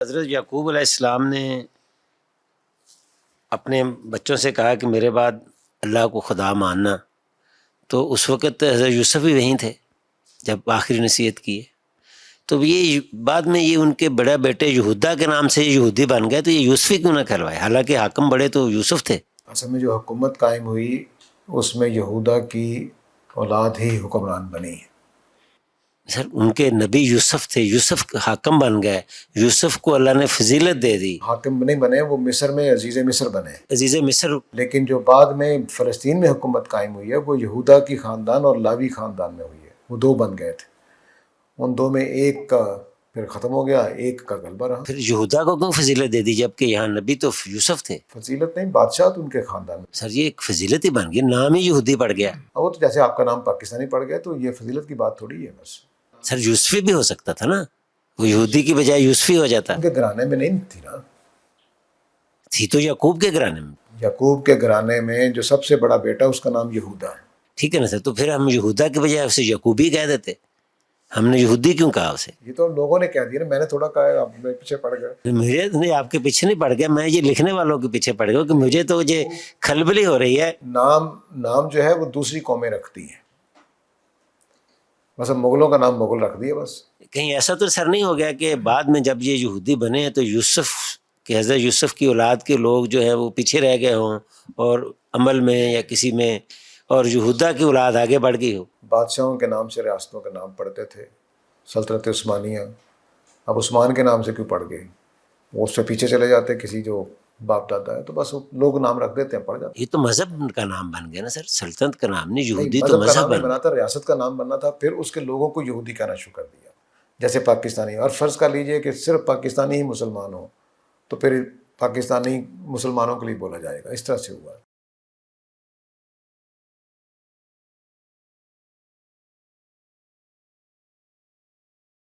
حضرت یعقوب علیہ السلام نے اپنے بچوں سے کہا کہ میرے بعد اللہ کو خدا ماننا، تو اس وقت حضرت یوسف بھی وہیں تھے جب آخری نصیحت کی ہے. تو یہ بعد میں یہ ان کے بڑے بیٹے یہودا کے نام سے یہودی بن گئے، تو یہ یوسفی کیوں نہ کہلوائے؟ حالانکہ حاکم بڑے تو یوسف تھے. اصل میں جو حکومت قائم ہوئی اس میں یہودا کی اولاد ہی حکمران بنی. سر ان کے نبی یوسف تھے، یوسف حاکم بن گئے، یوسف کو اللہ نے فضیلت دے دی. حاکم نہیں بنے، وہ مصر میں عزیز مصر بنے. عزیز مصر. لیکن جو بعد میں فلسطین میں حکومت قائم ہوئی ہے وہ یہودا کی خاندان اور لاوی خاندان میں ہوئی ہے. وہ دو بن گئے تھے، ان دو میں ایک کا پھر ختم ہو گیا، ایک کا غلبہ رہا. پھر یہودا کو کیوں فضیلت دے دی جبکہ یہاں نبی تو یوسف تھے؟ فضیلت نہیں، بادشاہت ان کے خاندان میں. سر یہ ایک فضیلت ہی بن گئی، نام ہی یہودی پڑ گیا. وہ تو جیسے آپ کا نام پاکستانی پڑ گیا تو یہ فضیلت کی بات تھوڑی ہے. بس سر یوسفی بھی ہو سکتا تھا نا، وہ یہودی کی بجائے یوسفی ہو جاتا. ان کے گھرانے میں نہیں تھی نا، تھی تو یعقوب کے گھرانے میں. یعقوب کے گھرانے میں جو سب سے بڑا بیٹا اس کا نام یہودا ہے. ٹھیک ہے نا سر، تو پھر ہم یہودا کے بجائے اسے یعقوبی کہہ دیتے، ہم نے یہودی کیوں کہا اسے؟ یہ تو لوگوں نے کہہ دیا نا، میں نے تھوڑا کہا، آپ میرے پیچھے پڑ گئے. مجھے نہیں، آپ کے پیچھے نہیں پڑ گیا، میں یہ لکھنے والوں کے پیچھے پڑ گیا کہ مجھے تو یہ کھلبلی ہو رہی ہے. نام جو ہے وہ دوسری قومیں رکھتی ہیں، مثلا مغلوں کا نام مغل رکھ دیا. بس کہیں ایسا تو سر نہیں ہو گیا کہ بعد میں جب یہ یہودی بنے تو یوسف کہ حضرت یوسف کی اولاد کے لوگ جو ہیں وہ پیچھے رہ گئے ہوں اور عمل میں یا کسی میں، اور یہودا کی اولاد آگے بڑھ گئی ہو؟ بادشاہوں کے نام سے ریاستوں کے نام پڑتے تھے، سلطنت عثمانیہ. اب عثمان کے نام سے کیوں پڑ گئی؟ وہ اس سے پیچھے چلے جاتے، کسی جو باپ دادا ہے تو بس لوگ نام رکھ دیتے ہیں، پڑ جاتے. یہ تو مذہب کا نام بن گیا نا سر، سلطنت کا نام نہیں، یہودی تو مذہب کا مذہب نام نہیں بن بنا گیا. تھا، ریاست کا نام بننا تھا. پھر اس کے لوگوں کو یہودی کہنا شروع کر دیا، جیسے پاکستانی. اور فرض کر لیجئے کہ صرف پاکستانی ہی مسلمان ہو تو پھر پاکستانی مسلمانوں کے لیے بولا جائے گا، اس طرح سے ہوا.